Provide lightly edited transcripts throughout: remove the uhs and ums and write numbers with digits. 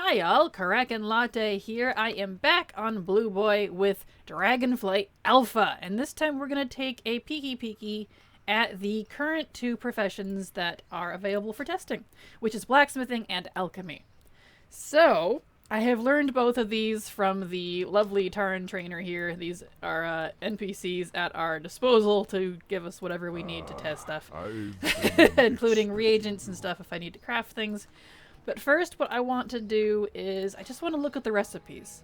Hi y'all, Kraken Latte here. I am back on Blue Boy with Dragonflight Alpha, and this time we're going to take a peeky at the current two professions that are available for testing, which is Blacksmithing and Alchemy. So, I have learned both of these from the lovely Taran trainer here. These are NPCs at our disposal to give us whatever we need to test stuff, including reagents and stuff if I need to craft things. But first, what I want to do is I just want to look at the recipes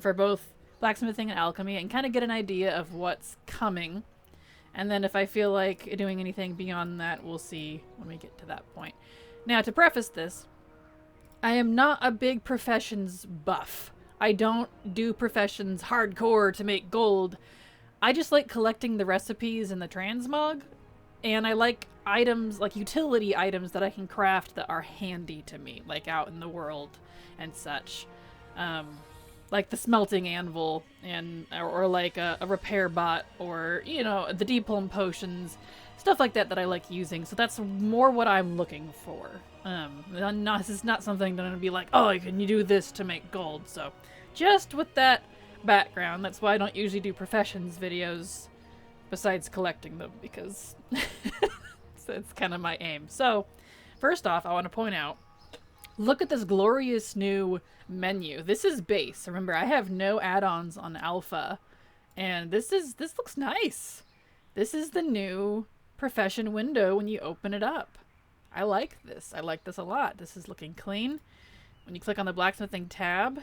for both Blacksmithing and Alchemy and kind of get an idea of what's coming. And then if I feel like doing anything beyond that, we'll see when we get to that point. Now, to preface this, I am not a big professions buff. I don't do professions hardcore to make gold. I just like collecting the recipes in the transmog, and I like items, like utility items that I can craft that are handy to me, like out in the world and such. Like the smelting anvil, or like a repair bot, or, you know, the deplume potions, stuff like that I like using. So that's more what I'm looking for. This is not something that I'm gonna be like, oh, can you do this to make gold? So just with that background, that's why I don't usually do professions videos besides collecting them, because it's kind of my aim. So first off, I want to point out, look at this glorious new menu. This is base. Remember, I have no add-ons on alpha, and this looks nice. This is the new profession window when you open it up. I like this. I like this a lot. This is looking clean. When you click on the blacksmithing tab,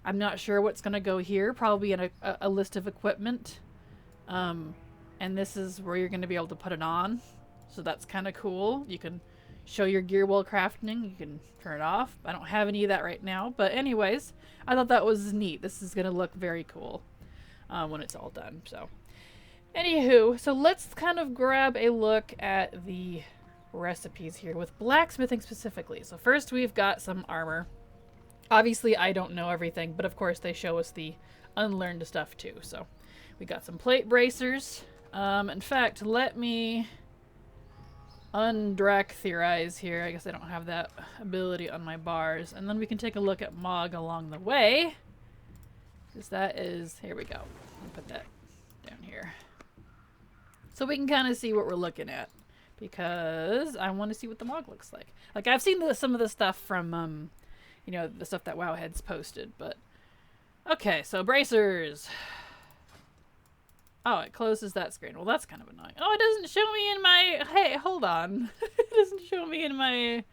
I'm not sure what's going to go here, probably in a list of equipment. And this is where you're going to be able to put it on. So that's kind of cool. You can show your gear while crafting. You can turn it off. I don't have any of that right now. But anyways, I thought that was neat. This is going to look very cool when it's all done. So anywho, so let's kind of grab a look at the recipes here with blacksmithing specifically. So first we've got some armor. Obviously I don't know everything, but of course they show us the unlearned stuff too. So we got some plate bracers. In fact, let me theorize here. I guess I don't have that ability on my bars. And then we can take a look at Mog along the way. Because that is, here we go. I'll put that down here. So we can kind of see what we're looking at. Because I want to see what the Mog looks like. Like, I've seen some of the stuff from, you know, the stuff that Wowhead's posted, but... Okay, so bracers. Oh, it closes that screen. Well, that's kind of annoying. Oh, it doesn't show me in my... Hey, hold on. It doesn't show me in my...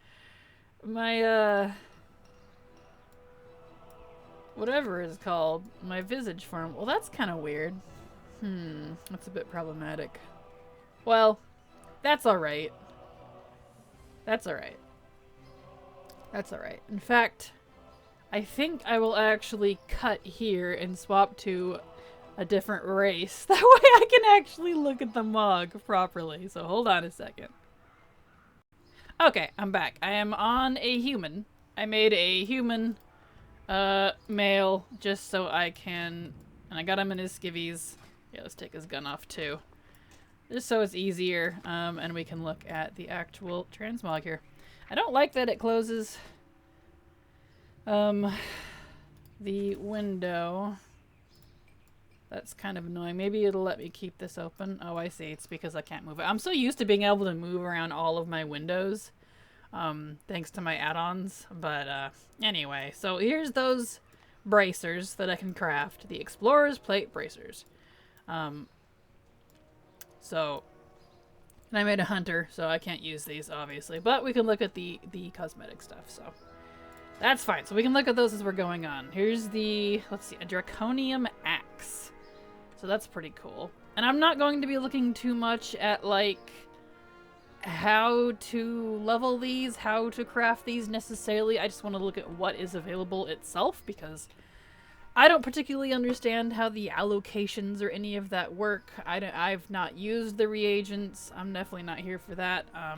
whatever it's called. My visage form. Well, that's kind of weird. That's a bit problematic. Well, that's alright. That's alright. That's alright. In fact, I think I will actually cut here and swap to a different race. That way I can actually look at the Mog properly. So hold on a second. Okay, I'm back. I am on a human. I made a human male just so I can... And I got him in his skivvies. Yeah, let's take his gun off too. Just so it's easier, and we can look at the actual transmog here. I don't like that it closes the window. That's kind of annoying. Maybe it'll let me keep this open. Oh, I see. It's because I can't move it. I'm so used to being able to move around all of my windows, thanks to my add-ons. But anyway, so here's those bracers that I can craft. The Explorer's Plate Bracers. So, and I made a hunter, so I can't use these, obviously. But we can look at the cosmetic stuff, so that's fine. So we can look at those as we're going on. Here's the, let's see, a Draconium Axe. So that's pretty cool. And I'm not going to be looking too much at, like, how to level these, how to craft these necessarily. I just want to look at what is available itself, because I don't particularly understand how the allocations or any of that work. I've not used the reagents. I'm definitely not here for that. I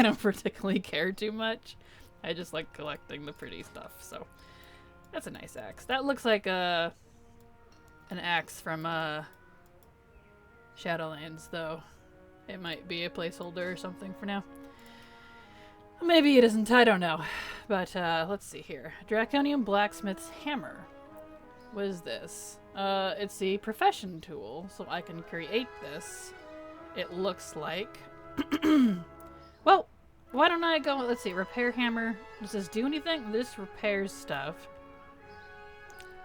don't particularly care too much. I just like collecting the pretty stuff, so that's a nice axe. That looks like an axe from Shadowlands, though. It might be a placeholder or something for now. Maybe it isn't, I don't know. But let's see here. Draconium Blacksmith's Hammer. What is this? It's the profession tool, so I can create this. It looks like. Well, why don't I go, let's see, repair hammer. Does this do anything? This repairs stuff.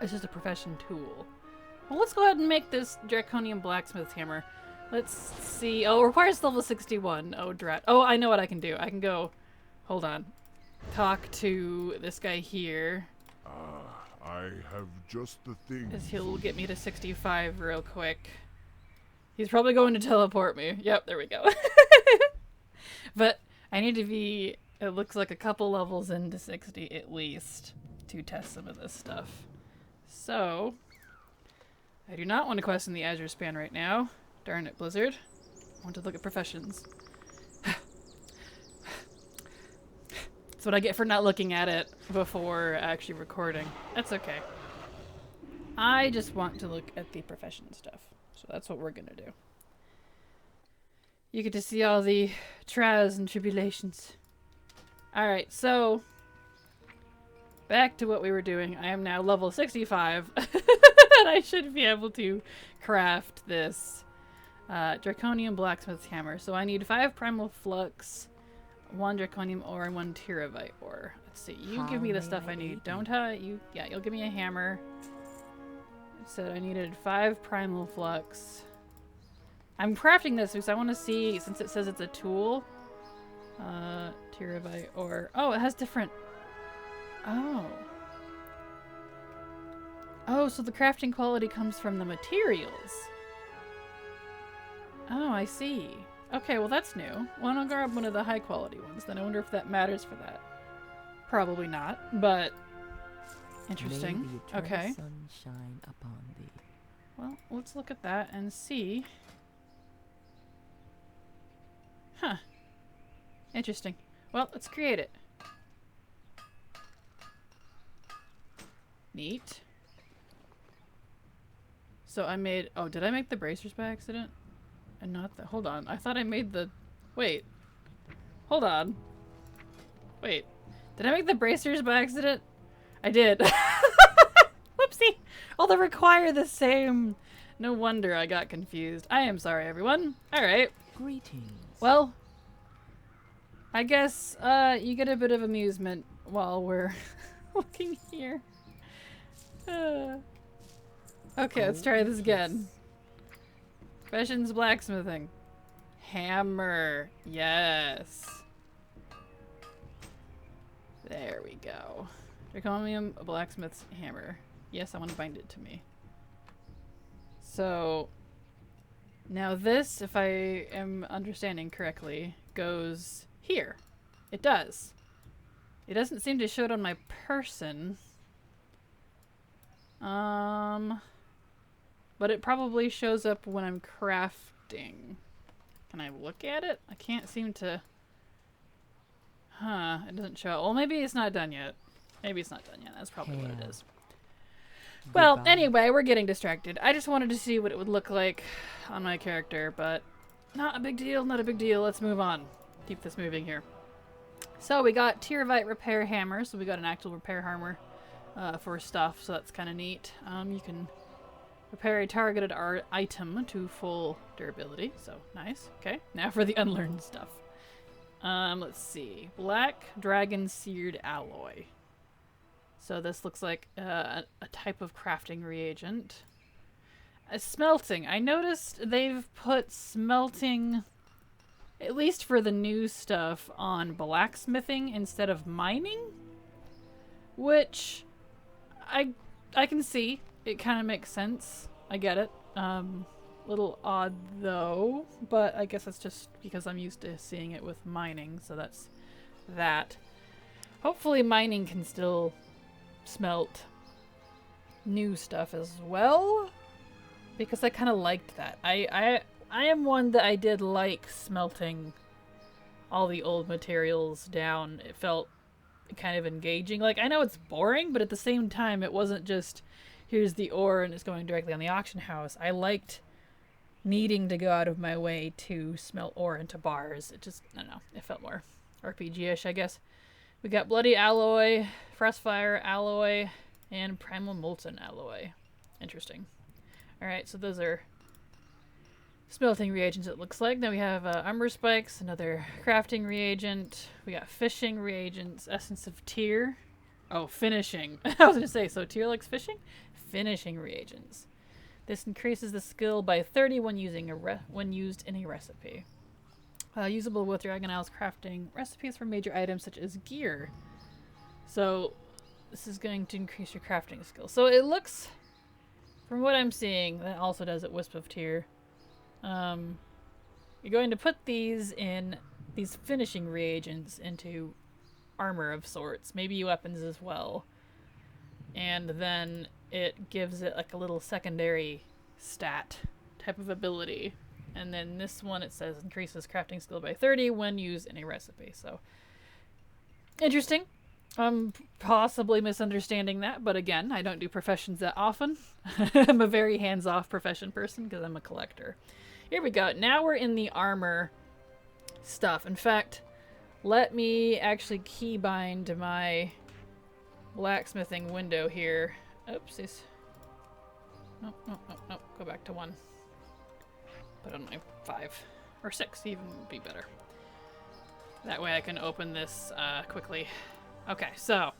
It's just a profession tool. Well, let's go ahead and make this Draconium Blacksmith's Hammer. Let's see. Oh, it requires level 61. Oh, drat. Oh, I know what I can do. I can go, hold on. Talk to this guy here. I have just the thing. Because he'll get me to 65 real quick. He's probably going to teleport me. Yep, there we go. But I need to be, it looks like a couple levels into 60 at least to test some of this stuff. So, I do not want to quest in the Azure Span right now. Darn it, Blizzard. I want to look at professions. That's what I get for not looking at it before actually recording. That's okay. I just want to look at the profession stuff. So that's what we're gonna do. You get to see all the trials and tribulations. Alright, so back to what we were doing. I am now level 65. And I should be able to craft this Draconium Blacksmith's Hammer. So I need 5 Primal Flux, 1 Draconium ore, and 1 Terabyte ore. Let's see. You give me the stuff I need, don't I? Yeah, you'll give me a hammer. It said I needed 5 Primal Flux. I'm crafting this because I want to see, since it says it's a tool. Terabyte ore. Oh, it has different. Oh. Oh, so the crafting quality comes from the materials. Oh, I see. Okay, well that's new. Well, I'll grab one of the high quality ones. Then I wonder if that matters for that. Probably not, but interesting. Okay. Sunshine upon thee. Well, let's look at that and see. Huh. Interesting. Well, let's create it. Neat. So I made... Oh, did I make the bracers by accident? And not the... Hold on. I thought I made the... Wait. Hold on. Wait. Did I make the bracers by accident? I did. Whoopsie. Oh, they require the same... No wonder I got confused. I am sorry, everyone. Alright. Greetings. Well, I guess you get a bit of amusement while we're looking here. Okay, let's try this again. Professions blacksmithing. Hammer. Yes. There we go. Draconium blacksmith's hammer. Yes, I want to bind it to me. So now this, if I am understanding correctly, goes here. It does. It doesn't seem to show it on my person. But it probably shows up when I'm crafting. Can I look at it? I can't seem to... Huh, it doesn't show. Well, maybe it's not done yet. Maybe it's not done yet. That's probably what it is. Well, anyway, we're getting distracted. I just wanted to see what it would look like on my character, but not a big deal, not a big deal. Let's move on. Keep this moving here. So we got Terabyte repair hammer, so we got an actual repair hammer for stuff, so that's kind of neat. You can repair a targeted item to full durability, so nice. Okay, now for the unlearned stuff. Let's see. Black Dragon Seared Alloy. So this looks like a type of crafting reagent. Smelting. I noticed they've put smelting, at least for the new stuff, on blacksmithing instead of mining. Which I can see. It kind of makes sense. I get it. Little odd though, but I guess that's just because I'm used to seeing it with mining, so that's that. Hopefully mining can still smelt new stuff as well, because I kind of liked that. I am one that I did like smelting all the old materials down. It felt kind of engaging. Like, I know it's boring, but at the same time it wasn't just here's the ore and it's going directly on the auction house. I liked needing to go out of my way to smelt ore into bars. It just, I don't know, it felt more RPG-ish, I guess. We got Bloody Alloy, Frostfire Alloy, and Primal Molten Alloy. Interesting. Alright, so those are smelting reagents, it looks like. Then we have armor spikes, another crafting reagent. We got fishing reagents, essence of tear. Oh, finishing. I was going to say, so tear likes fishing? Finishing reagents. This increases the skill by 30 when using when used in a recipe. Usable with Dragon Isle's crafting recipes for major items such as gear. So this is going to increase your crafting skill. So it looks, from what I'm seeing, that also does it Wisp of Tear. You're going to put these finishing reagents into armor of sorts, maybe weapons as well. And then it gives it like a little secondary stat type of ability. And then this one, it says increases crafting skill by 30 when used in a recipe. So, interesting. I'm possibly misunderstanding that, but again, I don't do professions that often. I'm a very hands-off profession person because I'm a collector. Here we go. Now we're in the armor stuff. In fact, let me actually keybind my blacksmithing window here. Oopsies. Nope. Go back to 1. Put on my 5 or 6 even would be better. That way I can open this quickly. Okay, so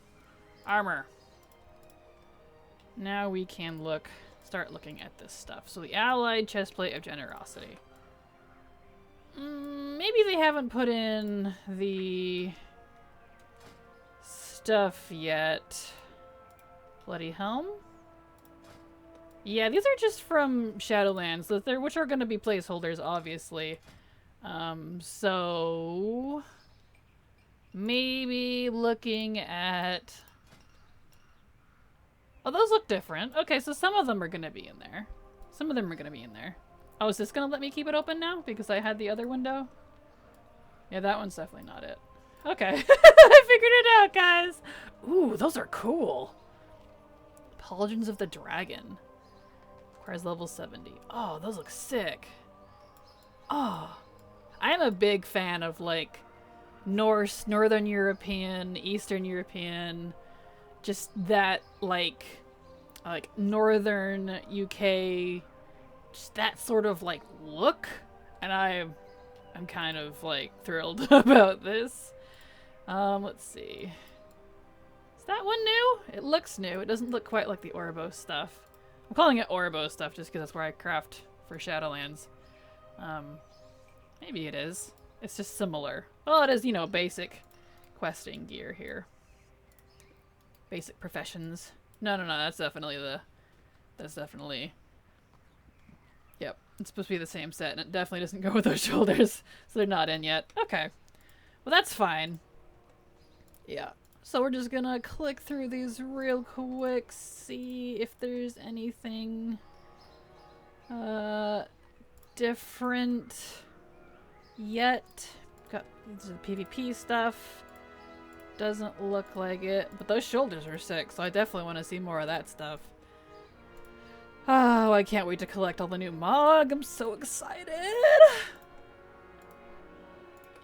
armor. Now we can start looking at this stuff. So the Allied Chestplate of Generosity. Maybe they haven't put in the stuff yet. Bloody Helm? Yeah, these are just from Shadowlands, which are going to be placeholders, obviously. So maybe looking at... Oh, those look different. Okay, so some of them are going to be in there. Some of them are going to be in there. Oh, is this going to let me keep it open now? Because I had the other window? Yeah, that one's definitely not it. Okay. I figured it out, guys. Ooh, those are cool. Cauldrons of the Dragon. Requires level 70. Oh, those look sick. Oh. I'm a big fan of, like, Norse, Northern European, Eastern European, just that, like Northern UK, just that sort of, like, look. And I'm kind of, like, thrilled about this. Let's see. Is that one new? It looks new. It doesn't look quite like the Orbo stuff. I'm calling it Orbo stuff just because that's where I craft for Shadowlands. Maybe it is. It's just similar. Well, it is, you know, basic questing gear here. Basic professions. No, that's definitely Yep, it's supposed to be the same set, and it definitely doesn't go with those shoulders, so they're not in yet. Okay. Well, that's fine. Yeah. So we're just gonna click through these real quick, see if there's anything different yet. Got the PvP stuff. Doesn't look like it, but those shoulders are sick, so I definitely want to see more of that stuff. Oh, I can't wait to collect all the new Mog. I'm so excited.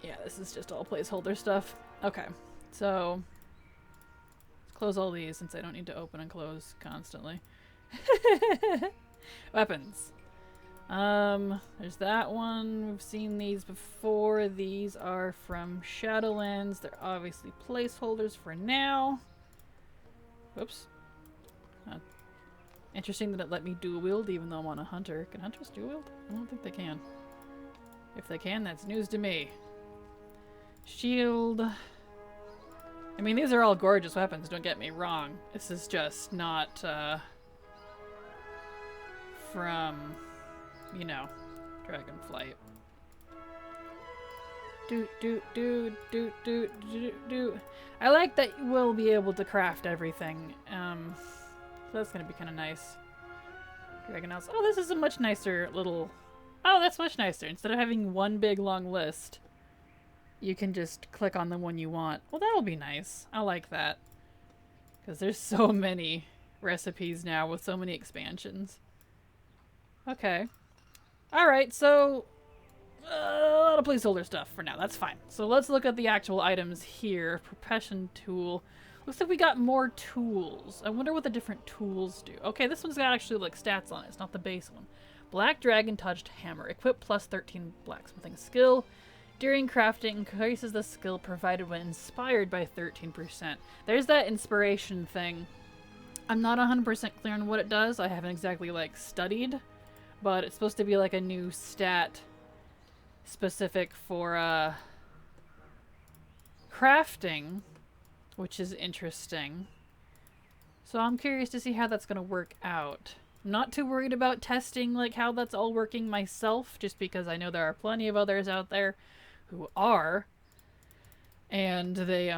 Yeah, this is just all placeholder stuff. Okay, so close all these since I don't need to open and close constantly. Weapons. There's that one. We've seen these before. These are from Shadowlands. They're obviously placeholders for now. Whoops. Interesting that it let me dual wield even though I'm on a hunter. Can hunters dual wield? I don't think they can. If they can, that's news to me. Shield. I mean, these are all gorgeous weapons, don't get me wrong. This is just not, from, you know, Dragonflight. I like that you will be able to craft everything. So that's gonna be kind of nice. Dragon House. Oh, this is a much nicer little... Oh, that's much nicer. Instead of having one big long list, you can just click on the one you want. Well, that'll be nice. I like that. Because there's so many recipes now with so many expansions. Okay. Alright, so... A lot of placeholder stuff for now. That's fine. So let's look at the actual items here. Profession tool. Looks like we got more tools. I wonder what the different tools do. Okay, this one's got actually like stats on it. It's not the base one. Black Dragon Touched Hammer. Equip plus 13 blacksmithing skill. During crafting, increases the skill provided when inspired by 13%. There's that inspiration thing. I'm not 100% clear on what it does. I haven't exactly like studied, but it's supposed to be like a new stat specific for crafting, which is interesting. So I'm curious to see how that's going to work out. I'm not too worried about testing like how that's all working myself, just because I know there are plenty of others out there who are, and they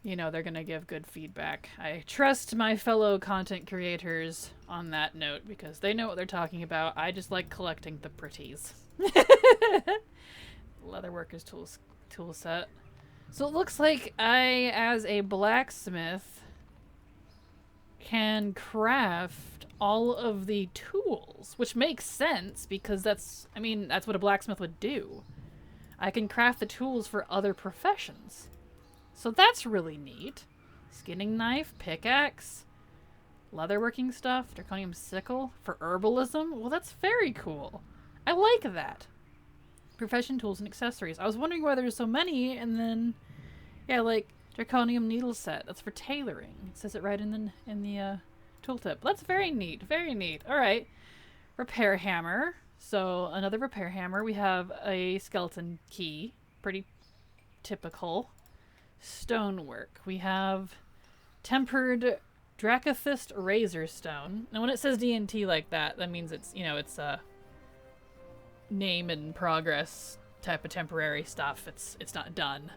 you know, they're gonna give good feedback. I trust my fellow content creators on that note because they know what they're talking about. I just like collecting the pretties. Leatherworkers tool set. So it looks like I, as a blacksmith, can craft all of the tools, which makes sense because that's what a blacksmith would do. I can craft the tools for other professions. So that's really neat. Skinning knife, pickaxe, leatherworking stuff, draconium sickle for herbalism. Well, that's very cool. I like that. Profession tools and accessories. I was wondering why there's so many, and then, yeah, like draconium needle set. That's for tailoring. It says it right in the tooltip. That's very neat. Very neat. All right. Repair hammer. So another repair hammer. We have a skeleton key. Pretty typical. Stonework. We have tempered Dracothist razor stone. Now when it says DNT like that, that means it's, you know, it's a name in progress type of temporary stuff. It's not done.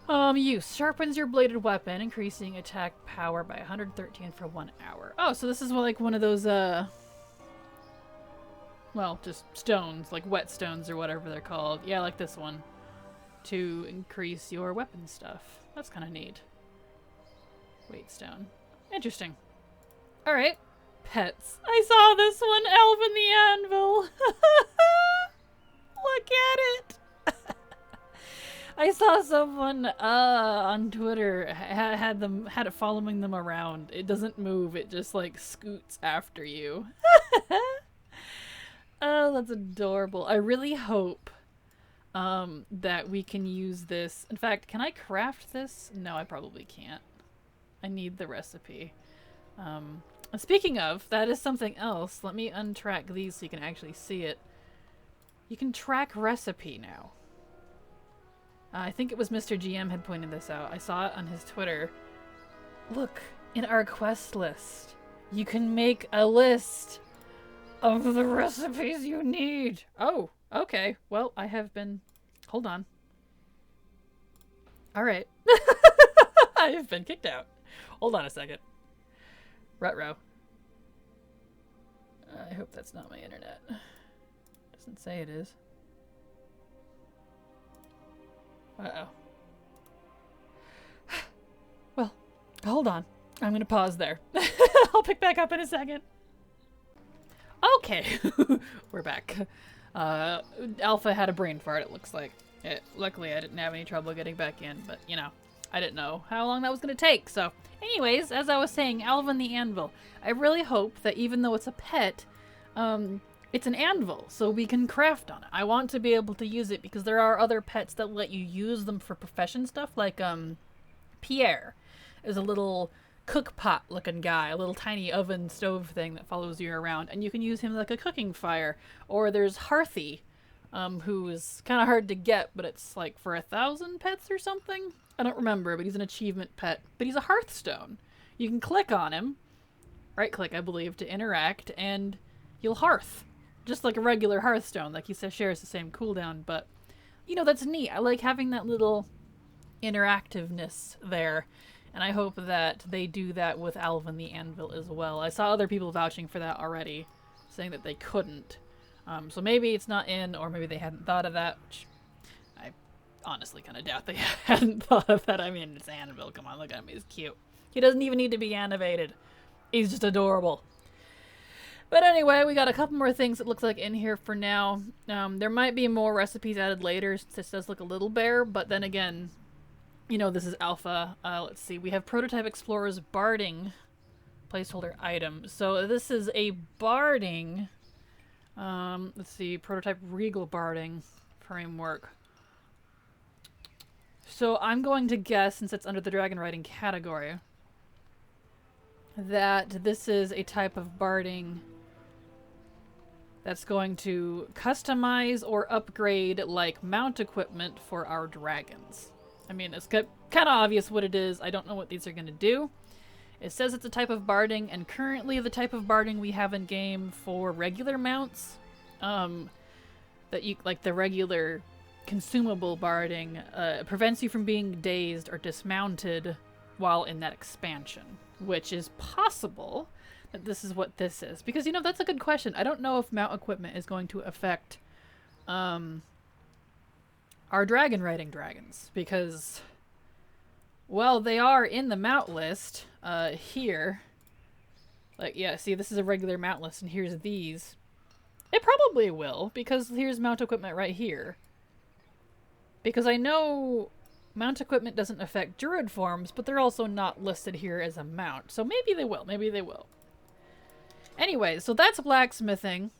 Use. Sharpens your bladed weapon, increasing attack power by 113 for 1 hour. Oh, so this is like one of those, well, just stones, like whetstones or whatever they're called. Yeah, like this one. To increase your weapon stuff. That's kind of neat. Waitstone. Interesting. Alright. Pets. I saw this one, Alvin the Anvil. Look at it. I saw someone on Twitter had it following them around. It doesn't move, it just like scoots after you. Oh, that's adorable. I really hope that we can use this. In fact, can I craft this? No, I probably can't. I need the recipe. Speaking of, that is something else. Let me untrack these so you can actually see it. You can track recipe now. I think it was Mr. GM had pointed this out. I saw it on his Twitter. Look, in our quest list, you can make a list of the recipes you need. Oh, okay. Well, I have been... Hold on. Alright. I have been kicked out. Hold on a second. Ruh-roh. I hope that's not my internet. Doesn't say it is. Uh-oh. Well, hold on. I'm gonna pause there. I'll pick back up in a second. Okay. We're back. Alpha had a brain fart, it looks like. Luckily, I didn't have any trouble getting back in, but, you know, I didn't know how long that was going to take. So, anyways, as I was saying, Alvin the Anvil. I really hope that even though it's a pet, it's an anvil, so we can craft on it. I want to be able to use it because there are other pets that let you use them for profession stuff, like, Pierre is a little cook pot looking guy, a little tiny oven stove thing that follows you around, and you can use him like a cooking fire. Or there's Hearthy, who is kind of hard to get, but it's like for 1,000 pets or something. I don't remember, but he's an achievement pet. But he's a hearthstone. You can click on him, right click I believe, to interact, and you'll hearth. Just like a regular hearthstone, like he says, shares the same cooldown, but you know, that's neat. I like having that little interactiveness there. And I hope that they do that with Alvin the Anvil as well. I saw other people vouching for that already, saying that they couldn't. So maybe it's not in, or maybe they hadn't thought of that, which I honestly kind of doubt they hadn't thought of that. I mean, it's Anvil. Come on, look at him. He's cute. He doesn't even need to be animated. He's just adorable. But anyway, we got a couple more things it looks like in here for now. There might be more recipes added later, since this does look a little bare, but then again, you know, this is alpha. Let's see, we have Prototype Explorer's Barding placeholder item. So this is a barding, let's see, Prototype Regal Barding framework. So I'm going to guess, since it's under the Dragonriding category, that this is a type of barding that's going to customize or upgrade, like, mount equipment for our dragons. I mean, it's kind of obvious what it is. I don't know what these are going to do. It says it's a type of barding, and currently the type of barding we have in game for regular mounts, that you, like the regular consumable barding, prevents you from being dazed or dismounted while in that expansion, which is possible that this is what this is. Because, you know, that's a good question. I don't know if mount equipment is going to affect our Dragonriding dragons, because, well, they are in the mount list here. Like, yeah, see, this is a regular mount list, and here's these. It probably will, because here's mount equipment right here. Because I know mount equipment doesn't affect druid forms, but they're also not listed here as a mount. So maybe they will, maybe they will. Anyway, so that's blacksmithing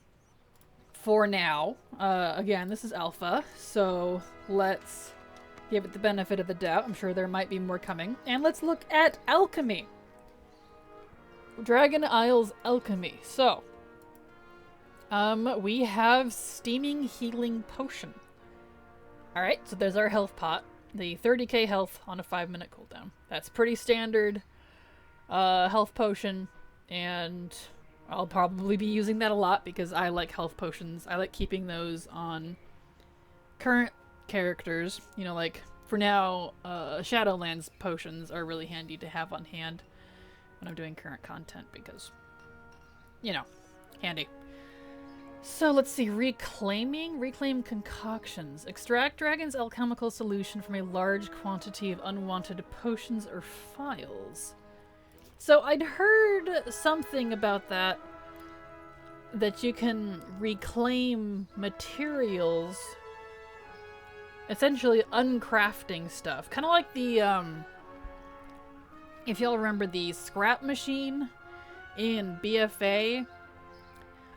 for now. Again, this is alpha, so let's give it the benefit of the doubt. I'm sure there might be more coming. And let's look at alchemy. Dragon Isles Alchemy. So, we have Steaming Healing Potion. Alright, so there's our health pot. The 30k health on a 5-minute cooldown. That's pretty standard health potion, and I'll probably be using that a lot because I like health potions. I like keeping those on current characters. You know, like, for now, Shadowlands potions are really handy to have on hand when I'm doing current content because, you know, handy. So let's see, reclaim concoctions. Extract dragon's alchemical solution from a large quantity of unwanted potions or phials. So I'd heard something about that you can reclaim materials, essentially uncrafting stuff. Kind of like the, if y'all remember the scrap machine in BFA.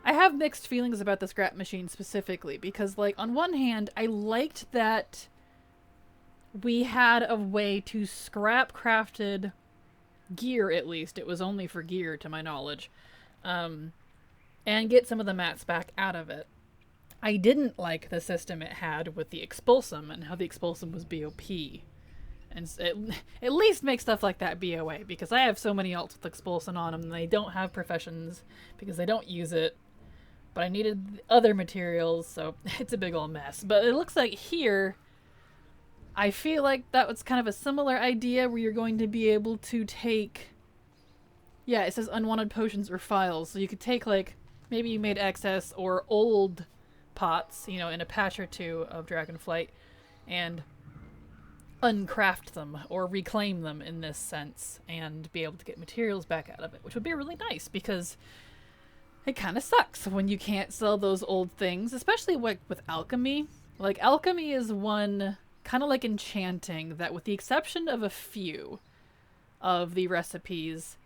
I have mixed feelings about the scrap machine specifically because, like, on one hand, I liked that we had a way to scrap crafted gear, at least. It was only for gear, to my knowledge. And get some of the mats back out of it. I didn't like the system it had with the expulsum and how the expulsum was BOP. And it at least make stuff like that BOA, because I have so many alts with expulsion on them and they don't have professions because they don't use it. But I needed other materials, so it's a big old mess. But it looks like here, I feel like that was kind of a similar idea where you're going to be able to take, yeah, it says unwanted potions or phials. So you could take, like, maybe you made excess or old pots, you know, in a patch or two of Dragonflight, and uncraft them or reclaim them in this sense and be able to get materials back out of it, which would be really nice because it kind of sucks when you can't sell those old things, especially like with alchemy. Like, alchemy is one, kind of like enchanting, that with the exception of a few of the recipes,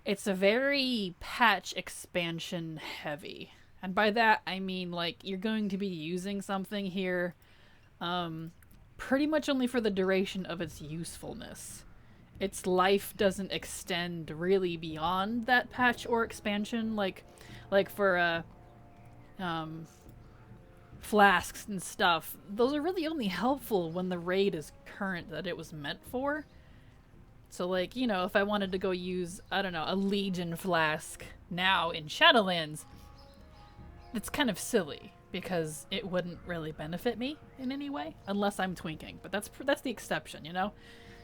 it's a very patch expansion heavy. And by that, I mean, like, you're going to be using something here pretty much only for the duration of its usefulness. Its life doesn't extend really beyond that patch or expansion, like for flasks and stuff. Those are really only helpful when the raid is current that it was meant for. So, like, you know, if I wanted to go use, I don't know, a Legion flask now in Shadowlands, it's kind of silly because it wouldn't really benefit me in any way unless I'm twinking. But that's the exception, you know?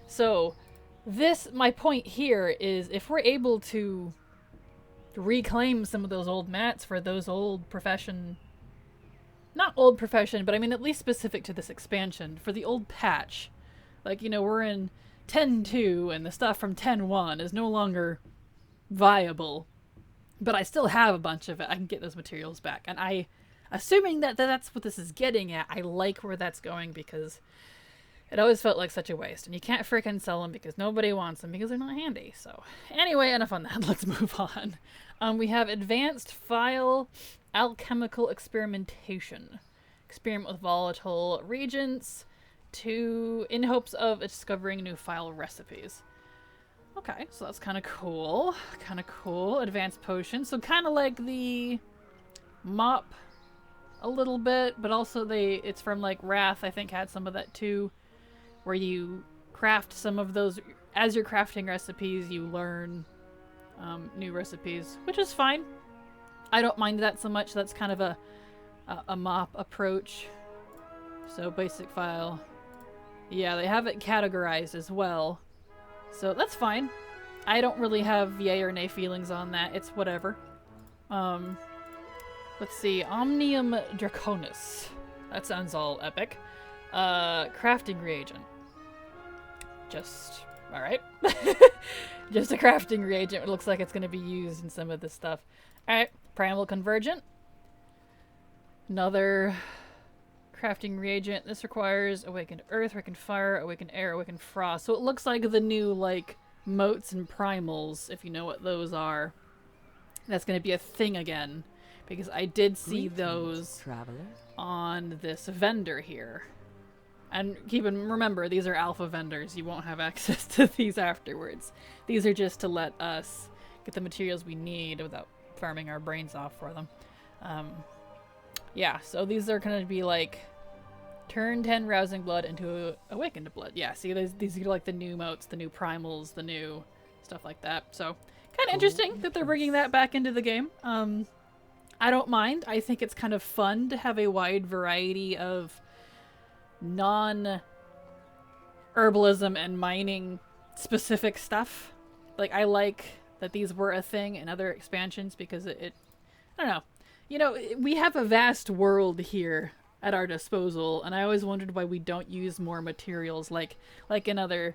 So my point here is, if we're able to reclaim some of those old mats for those old profession, not old profession, but I mean at least specific to this expansion, for the old patch, like, you know, we're in 10.2 and the stuff from 10.1 is no longer viable but I still have a bunch of it. I can get those materials back. And assuming that that's what this is getting at, I like where that's going because it always felt like such a waste. And you can't freaking sell them because nobody wants them because they're not handy. So anyway, enough on that. Let's move on. We have advanced phial alchemical experimentation. Experiment with volatile reagents in hopes of discovering new phial recipes. Okay, so that's kind of cool. Kind of cool. Advanced potion. So kind of like the mop a little bit, but also it's from like Wrath, I think had some of that too, where you craft some of those as you're crafting recipes, you learn new recipes, which is fine. I don't mind that so much. That's kind of a mop approach. So basic phial. Yeah, they have it categorized as well. So that's fine. I don't really have yay or nay feelings on that. It's whatever. Let's see. Omnium Draconis. That sounds all epic. Crafting reagent. Just... alright. Just a crafting reagent. It looks like it's going to be used in some of this stuff. Alright. Primal Convergent. Another crafting reagent. This requires Awakened Earth, Awakened Fire, Awakened Air, Awakened Frost. So it looks like the new, like, motes and primals, if you know what those are. That's going to be a thing again. Because I did see those on this vendor here. And remember, these are alpha vendors. You won't have access to these afterwards. These are just to let us get the materials we need without farming our brains off for them. Yeah, so these are going to be like turn 10 rousing blood into awakened blood. Yeah, see, these are like the new motes, the new primals, the new stuff like that. So kind of interesting that they're bringing that back into the game. I don't mind. I think it's kind of fun to have a wide variety of non-herbalism and mining specific stuff. Like, I like that these were a thing in other expansions because it I don't know. You know, we have a vast world here at our disposal, and I always wondered why we don't use more materials like in other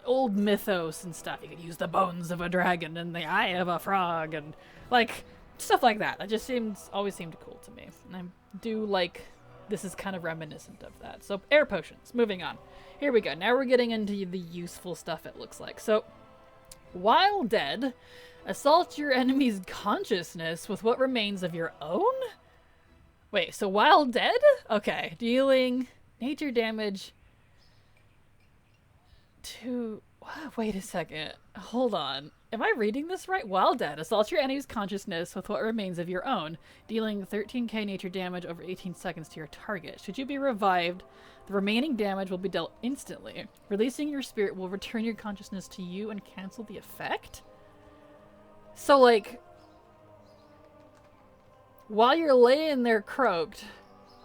old mythos and stuff. You could use the bones of a dragon and the eye of a frog and like stuff like that. That just always seemed cool to me. And I do like this is kind of reminiscent of that. So air potions, moving on. Here we go. Now we're getting into the useful stuff, it looks like. So while dead, assault your enemy's consciousness with what remains of your own? Wait, so while dead? Okay, dealing nature damage to... Wait a second. Hold on. Am I reading this right? While dead, assault your enemy's consciousness with what remains of your own, dealing 13k nature damage over 18 seconds to your target. Should you be revived, the remaining damage will be dealt instantly. Releasing your spirit will return your consciousness to you and cancel the effect? So, like, while you're laying there croaked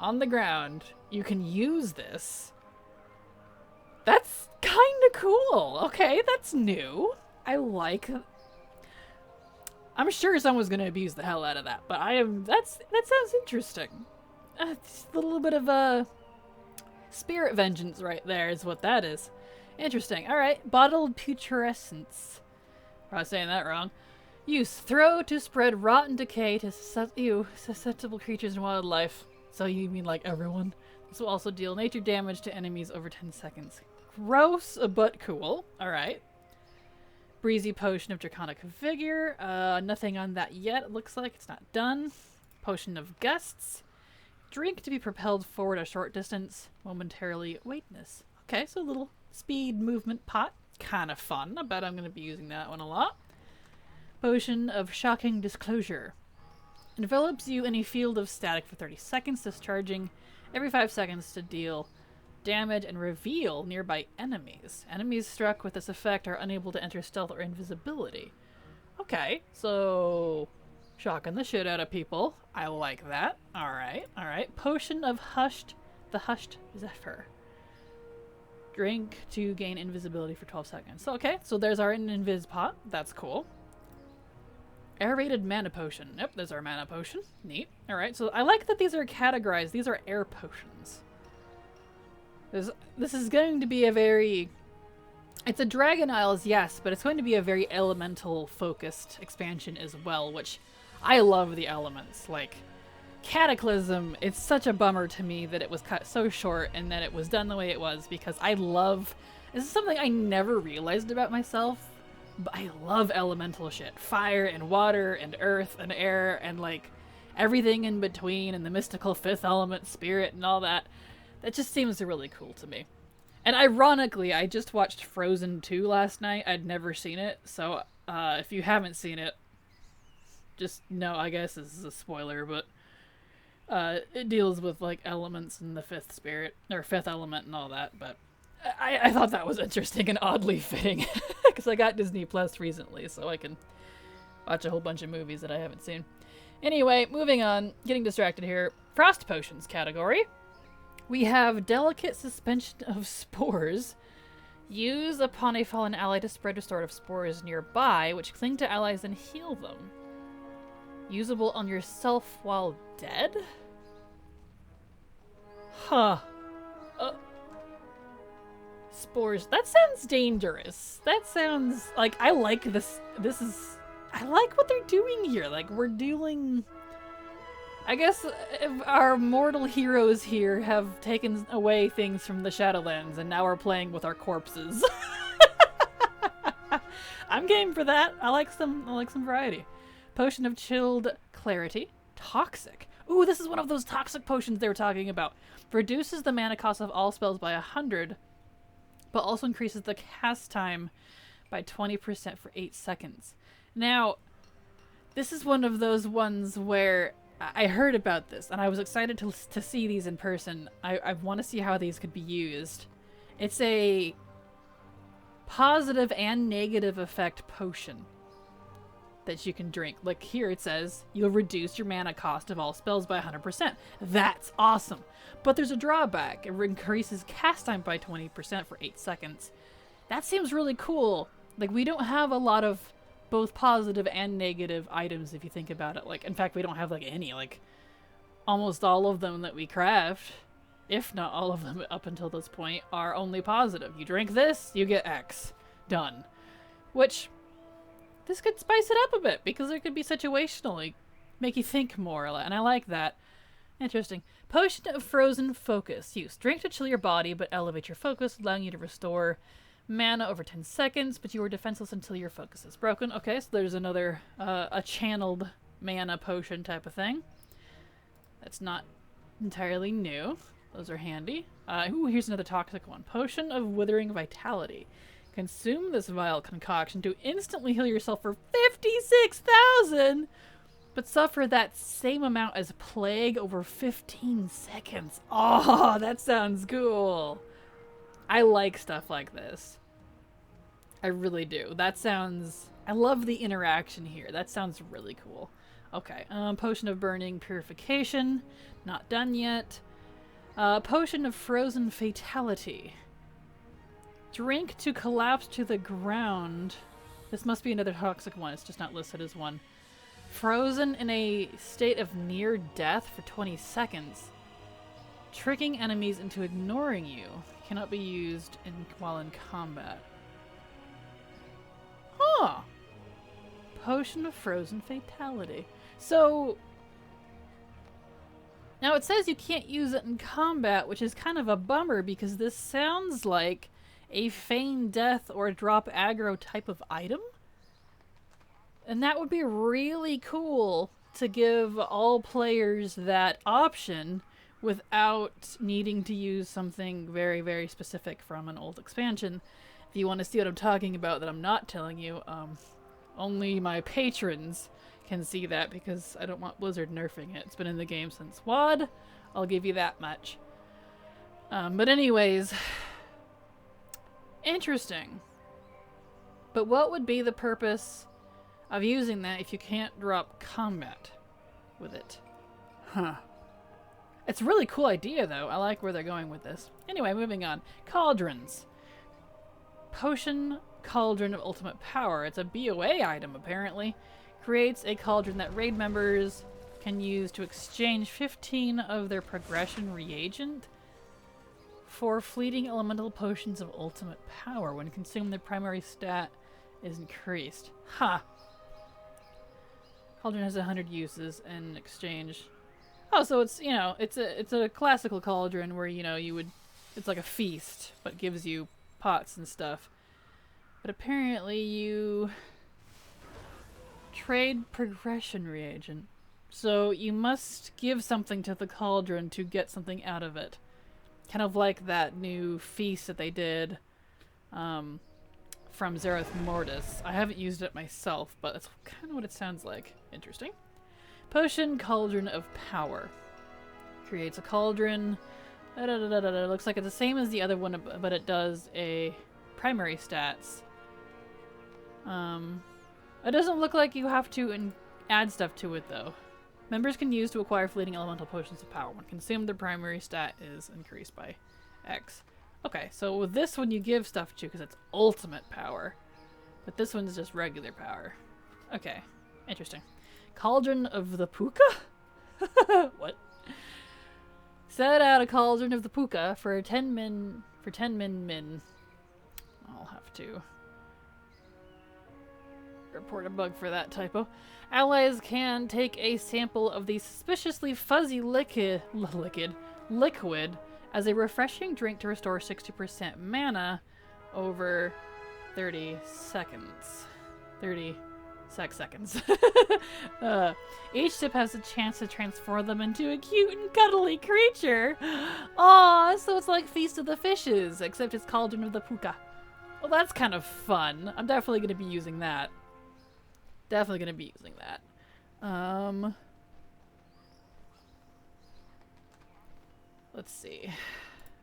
on the ground, you can use this. That's kind of cool. Okay, that's new. I like... I'm sure someone's going to abuse the hell out of that, but that sounds interesting. It's a little bit of a spirit vengeance right there is what that is. Interesting. Alright, bottled putrescence. Probably saying that wrong. Use throw to spread rotten decay to susceptible creatures and wildlife. So you mean like everyone? This will also deal nature damage to enemies over 10 seconds. Gross, but cool. Alright. Breezy potion of draconic vigor. Nothing on that yet. It looks like it's not done. Potion of gusts. Drink to be propelled forward a short distance. Momentarily weightness. Okay, so a little speed movement pot. Kind of fun. I bet I'm going to be using that one a lot. Potion of shocking disclosure. Envelops you in a field of static for 30 seconds, discharging every 5 seconds to deal damage and reveal nearby enemies. Enemies struck with this effect are unable to enter stealth or invisibility. Okay, so shocking the shit out of people. I like that. Alright, alright. Potion of the hushed zephyr. Drink to gain invisibility for 12 seconds. So, okay, so there's our invis pot. That's cool. Aerated mana potion. Yep, there's our mana potion. Neat. Alright, so I like that these are categorized. These are air potions. This is going to be a very It's a Dragon Isles, yes, but it's going to be a very elemental-focused expansion as well, which I love the elements. Like, Cataclysm, it's such a bummer to me that it was cut so short and that it was done the way it was, because I love... This is something I never realized about myself, but I love elemental shit. Fire and water and earth and air and, like, everything in between and the mystical fifth element spirit and all that. That just seems really cool to me. And ironically, I just watched Frozen 2 last night. I'd never seen it, so if you haven't seen it, just know, I guess this is a spoiler, but it deals with, like, elements and the fifth spirit, or fifth element and all that, but I thought that was interesting and oddly fitting, because I got Disney Plus recently, so I can watch a whole bunch of movies that I haven't seen. Anyway, moving on, getting distracted here. Frost Potions category. We have Delicate Suspension of Spores. Use upon a fallen ally to spread restorative spores nearby, which cling to allies and heal them. Usable on yourself while dead? Huh. Spores. That sounds dangerous. That sounds like... I like this. I like what they're doing here. Like, we're dealing... I guess our mortal heroes here have taken away things from the Shadowlands, and now we're playing with our corpses. I'm game for that. I like some variety. Potion of Chilled Clarity. Toxic. Ooh, this is one of those toxic potions they were talking about. Reduces the mana cost of all spells by 100, but also increases the cast time by 20% for 8 seconds. Now, this is one of those ones where I heard about this, and I was excited to see these in person. I want to see how these could be used. It's a positive and negative effect potion that you can drink. Like here it says, you'll reduce your mana cost of all spells by 100%. That's awesome. But there's a drawback. It increases cast time by 20% for 8 seconds. That seems really cool. Like, we don't have a lot of both positive and negative items if you think about it. Like, in fact, we don't have, like, any. Like, almost all of them that we craft, if not all of them up until this point, are only positive. You drink this, you get X. Done. Which... this could spice it up a bit, because it could be situationally make you think more, and I like that. Interesting. Potion of Frozen Focus. Use. Drink to chill your body, but elevate your focus, allowing you to restore mana over 10 seconds, but you are defenseless until your focus is broken. Okay, so there's another, a channeled mana potion type of thing. That's not entirely new. Those are handy. Ooh, here's another toxic one. Potion of Withering Vitality. Consume this vile concoction to instantly heal yourself for 56,000, but suffer that same amount as Plague over 15 seconds. Oh, that sounds cool. I like stuff like this. I really do. That sounds... I love the interaction here. That sounds really cool. Okay, Potion of Burning Purification. Not done yet. Potion of Frozen Fatality. Drink to collapse to the ground. This must be another toxic one. It's just not listed as one. Frozen in a state of near death for 20 seconds. Tricking enemies into ignoring you. Cannot be used while in combat. Huh. Potion of Frozen Fatality. So... now it says you can't use it in combat, which is kind of a bummer, because this sounds like a feign death or drop aggro type of item. And that would be really cool to give all players that option without needing to use something very, very specific from an old expansion. If you want to see what I'm talking about that I'm not telling you, only my patrons can see that, because I don't want Blizzard nerfing it. It's been in the game since WoD. I'll give you that much. But anyways... interesting. But what would be the purpose of using that if you can't drop combat with it? Huh. It's a really cool idea, though. I like where they're going with this. Anyway, moving on. Cauldrons. Potion Cauldron of Ultimate Power. It's a BOA item, apparently. Creates a cauldron that raid members can use to exchange 15 of their progression reagent for fleeting elemental potions of ultimate power. When consumed, their primary stat is increased. Ha! Cauldron has 100 uses in exchange. Oh, so it's, you know, it's a classical cauldron where, you know, it's like a feast, but gives you pots and stuff. But apparently you trade progression reagent. So you must give something to the cauldron to get something out of it. Kind of like that new feast that they did from Zereth Mortis. I haven't used it myself, but that's kind of what it sounds like. Interesting. Potion Cauldron of Power. Creates a cauldron. Looks like it's the same as the other one, but it does a primary stats. It doesn't look like you have to add stuff to it, though. Members can use to acquire fleeting elemental potions of power. When consumed, their primary stat is increased by X. Okay, so with this one you give stuff to because it's ultimate power. But this one's just regular power. Okay, interesting. Cauldron of the Puka? What? Set out a Cauldron of the Puka for 10 min. I'll have to report a bug for that typo. Allies can take a sample of the suspiciously fuzzy liquid as a refreshing drink to restore 60% mana over 30 seconds. 30 seconds. Each sip has a chance to transform them into a cute and cuddly creature. Aw, so it's like Feast of the Fishes, except it's Cauldron of the Puka. Well, that's kind of fun. I'm definitely going to be using that. Definitely going to be using that. Let's see.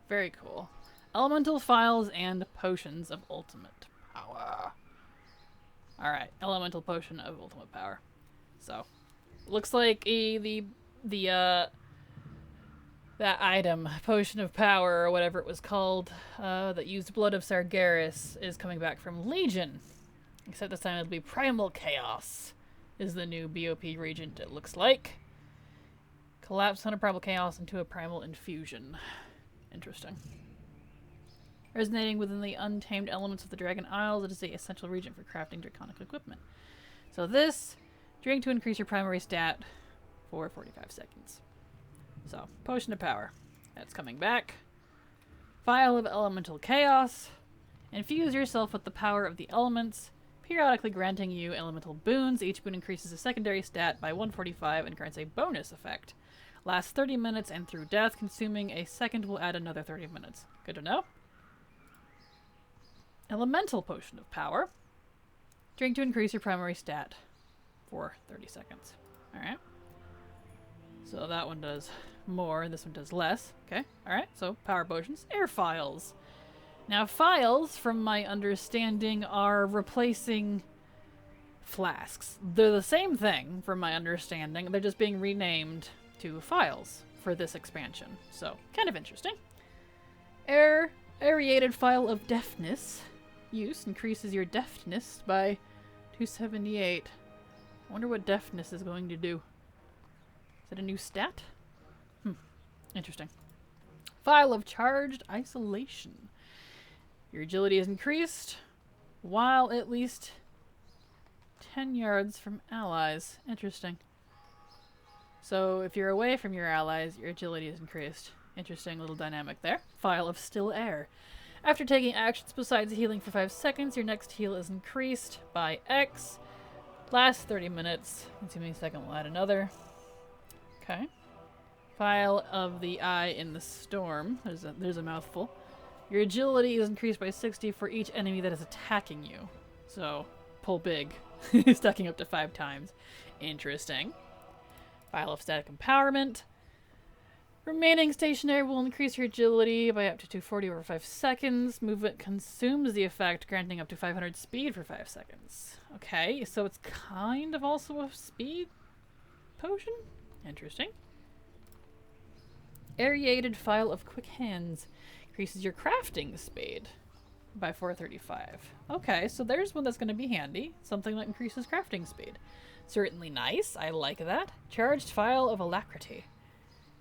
Very cool. Elemental phials and potions of ultimate power. Alright, elemental potion of ultimate power. So, looks like that item, potion of power, or whatever it was called, that used blood of Sargeras, is coming back from Legion. Except this time it'll be Primal Chaos, is the new BOP regent, it looks like. Collapse 100 Primal Chaos into a Primal Infusion. Interesting. Resonating within the untamed elements of the Dragon Isles, it is the essential regent for crafting draconic equipment. So this, drink to increase your primary stat for 45 seconds. So, Potion of Power. That's coming back. Phial of Elemental Chaos. Infuse yourself with the power of the elements, periodically granting you elemental boons. Each boon increases a secondary stat by 145 and grants a bonus effect. Lasts 30 minutes and through death. Consuming a second will add another 30 minutes. Good to know. Elemental Potion of Power. Drink to increase your primary stat for 30 seconds. Alright. So that one does more, and this one does less. Okay, alright, so power potions. Air phials. Now phials, from my understanding, are replacing flasks. They're the same thing, from my understanding. They're just being renamed to phials for this expansion. So, kind of interesting. Aerated Phial of Deftness. Use increases your deftness by 278. I wonder what deftness is going to do. Is it a new stat? Interesting. Phial of Charged Isolation. Your agility is increased while at least 10 yards from allies. Interesting. So if you're away from your allies, your agility is increased. Interesting little dynamic there. Phial of Still Air. After taking actions besides healing for 5 seconds, your next heal is increased by X. Lasts 30 minutes. Consuming a second will add another. Okay. Phial of the Eye in the Storm. There's a mouthful. Your agility is increased by 60 for each enemy that is attacking you. So, pull big. Stacking up to 5 times. Interesting. Phial of Static Empowerment. Remaining stationary will increase your agility by up to 240 over 5 seconds. Movement consumes the effect, granting up to 500 speed for 5 seconds. Okay, so it's kind of also a speed potion? Interesting. Aerated Phial of Quick Hands. Increases your crafting speed by 435. Okay, so there's one that's going to be handy. Something that increases crafting speed. Certainly nice. I like that. Charged Phial of Alacrity.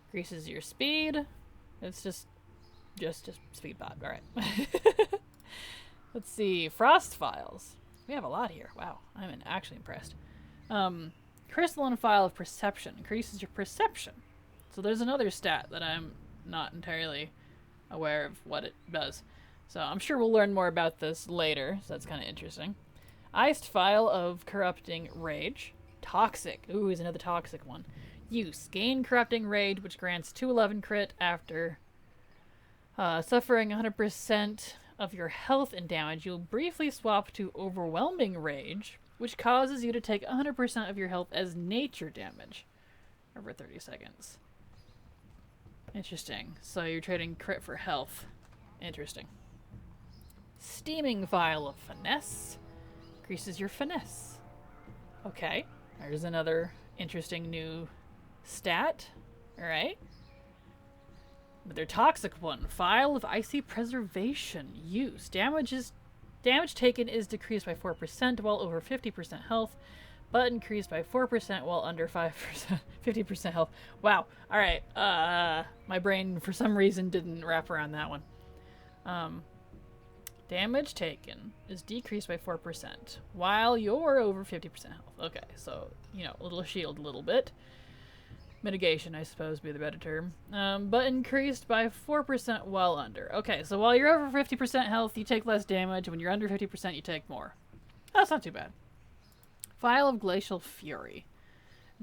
Increases your speed. It's just Just speed pot. All right. Let's see. Frost Phials. We have a lot here. Wow. I'm actually impressed. Crystalline Phial of Perception. Increases your perception. So there's another stat that I'm not entirely aware of what it does. So I'm sure we'll learn more about this later. So that's kind of interesting. Iced Phial of Corrupting Rage. Toxic. Ooh, is another toxic one. Use. Gain Corrupting Rage, which grants 211 crit after suffering 100% of your health and damage. You'll briefly swap to Overwhelming Rage, which causes you to take 100% of your health as nature damage over 30 seconds. Interesting. So you're trading crit for health. Interesting. Steaming Phial of Finesse. Increases your finesse. Okay. There's another interesting new stat. Alright. Another toxic one. Phial of Icy Preservation. Use. Damage taken is decreased by 4% while over 50% health, but increased by 4% while under 5%, 50% health. Wow. Alright. My brain, for some reason, didn't wrap around that one. Damage taken is decreased by 4% while you're over 50% health. Okay, so, you know, a little shield a little bit. Mitigation, I suppose, would be the better term. But increased by 4% while under. Okay, so while you're over 50% health, you take less damage. When you're under 50%, you take more. That's not too bad. Phial of Glacial Fury.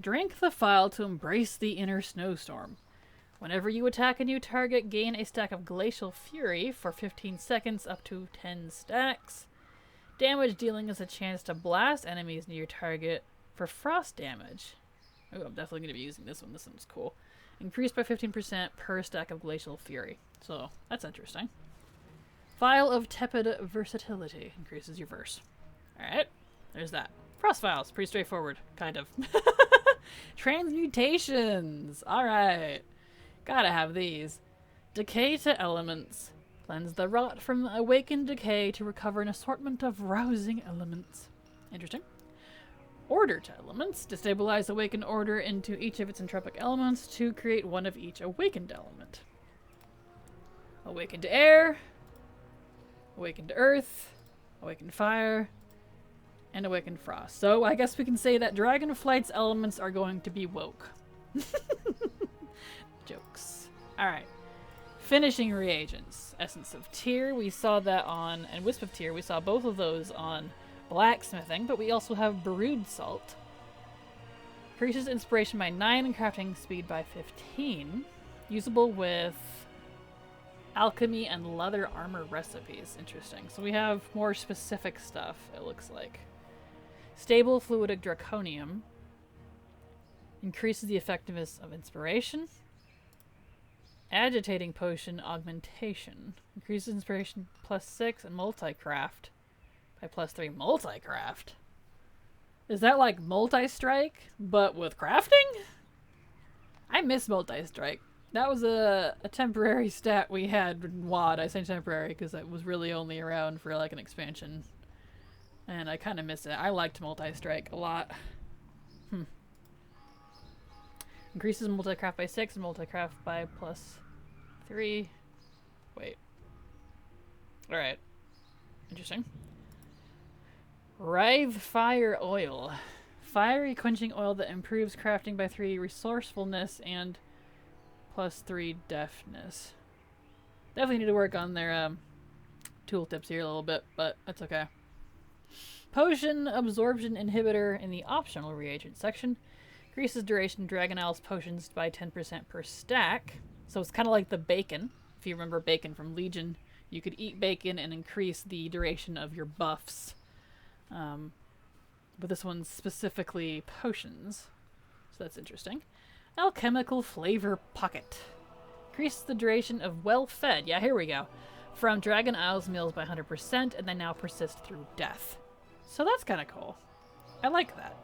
Drink the phial to embrace the inner snowstorm. Whenever you attack a new target, gain a stack of Glacial Fury for 15 seconds up to 10 stacks. Damage dealing is a chance to blast enemies near your target for frost damage. Oh, I'm definitely going to be using this one. This one's cool. Increased by 15% per stack of Glacial Fury. So, that's interesting. Phial of Tepid Versatility. Increases your verse. Alright, there's that. Frost Phials. Pretty straightforward. Kind of. Transmutations. Alright. Gotta have these. Decay to Elements. Cleanse the rot from awakened decay to recover an assortment of rousing elements. Interesting. Order to Elements. Destabilize awakened order into each of its entropic elements to create one of each awakened element. Awakened air. Awakened earth. Awakened fire. And awakened frost. So I guess we can say that Dragonflight's elements are going to be woke. Jokes. Alright. Finishing reagents. Essence of Tear. We saw that on... And Wisp of Tear. We saw both of those on Blacksmithing, but we also have Brewed Salt. Increases inspiration by 9 and crafting speed by 15. Usable with alchemy and leather armor recipes. Interesting. So we have more specific stuff, it looks like. Stable Fluidic Draconium. Increases the effectiveness of inspiration. Agitating Potion Augmentation. Increases inspiration +6 and multi-craft by +3. Multi-craft? Is that like multi-strike, but with crafting? I miss multi-strike. That was a temporary stat we had in WoD. I say temporary because it was really only around for like an expansion. And I kind of miss it. I liked multi-strike a lot. Increases multi-craft by 6 and multi-craft by +3. Wait. Alright. Interesting. Writhe Fire Oil. Fiery quenching oil that improves crafting by 3 resourcefulness and +3 deftness. Definitely need to work on their tooltips here a little bit, but that's okay. Potion Absorption Inhibitor in the optional reagent section. Increases duration Dragon Isle's potions by 10% per stack. So it's kind of like the bacon. If you remember bacon from Legion, you could eat bacon and increase the duration of your buffs. But this one's specifically potions. So that's interesting. Alchemical Flavor Pocket. Increases the duration of Well-Fed. Yeah, here we go. From Dragon Isle's meals by 100%, and they now persist through death. So that's kind of cool. I like that.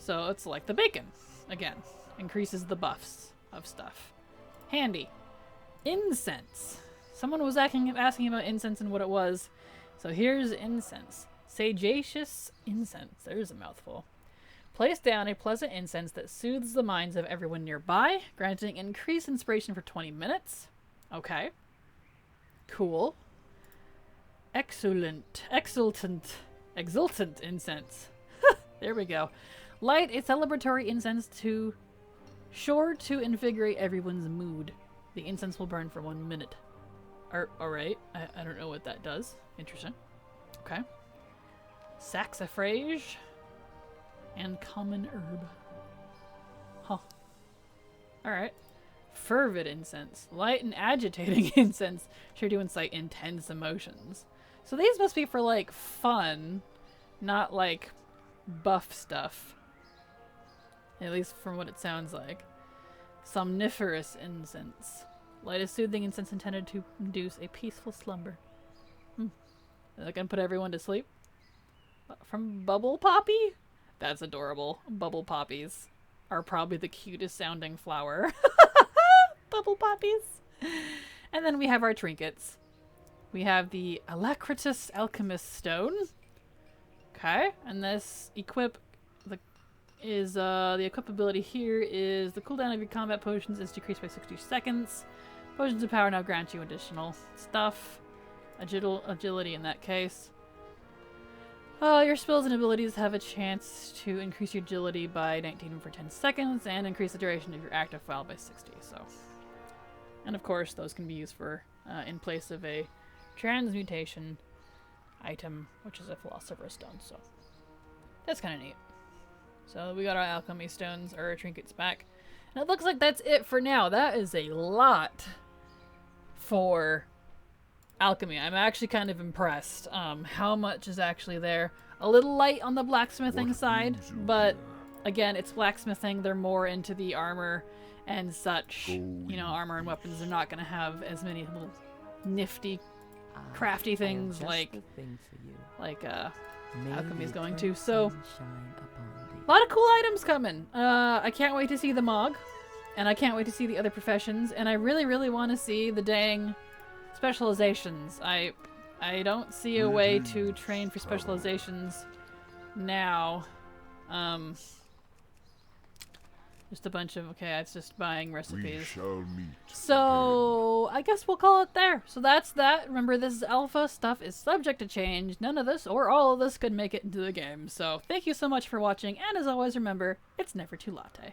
So it's like the bacon. Again, increases the buffs of stuff. Handy. Incense. Someone was asking about incense and what it was. So here's incense. Sagacious Incense. There's a mouthful. Place down a pleasant incense that soothes the minds of everyone nearby, granting increased inspiration for 20 minutes. Okay. Cool. Exultant incense. There we go. Light a celebratory incense sure to invigorate everyone's mood. The incense will burn for 1 minute. Alright. I don't know what that does. Interesting. Okay. Saxifrage. And common herb. Huh. Alright. Fervid incense. Light and agitating incense. Sure to incite intense emotions. So these must be for, like, fun. Not, like, buff stuff. At least from what it sounds like. Somniferous incense. Light a soothing incense intended to induce a peaceful slumber. Is that gonna put everyone to sleep? From Bubble Poppy? That's adorable. Bubble Poppies are probably the cutest sounding flower. Bubble Poppies. And then we have our trinkets. We have the Alacritus Alchemist Stone. Okay, and this the equip ability here is the cooldown of your combat potions is decreased by 60 seconds. Potions of power now grant you additional stuff. Agility in that case. Your spells and abilities have a chance to increase your agility by 19 for 10 seconds and increase the duration of your active file by 60. So, and of course, those can be used for in place of a transmutation item, which is a philosopher's stone. So that's kind of neat. So we got our alchemy stones or our trinkets back, and it looks like that's it for now. That is a lot for alchemy. I'm actually kind of impressed how much is actually there. A little light on the blacksmithing side, but again, it's blacksmithing. They're more into the armor and such. You know, armor and weapons are not going to have as many little nifty, crafty things like alchemy is going to. So a lot of cool items coming. I can't wait to see the Mog, and I can't wait to see the other professions, and I really, really want to see the dang specializations. I don't see a way to train for specializations now. Just a bunch of, okay, it's just buying recipes. We shall meet. So I guess we'll call it there. So that's that. Remember, this is alpha. Stuff is subject to change. None of this or all of this could make it into the game. So thank you so much for watching. And as always, remember, it's never too latte.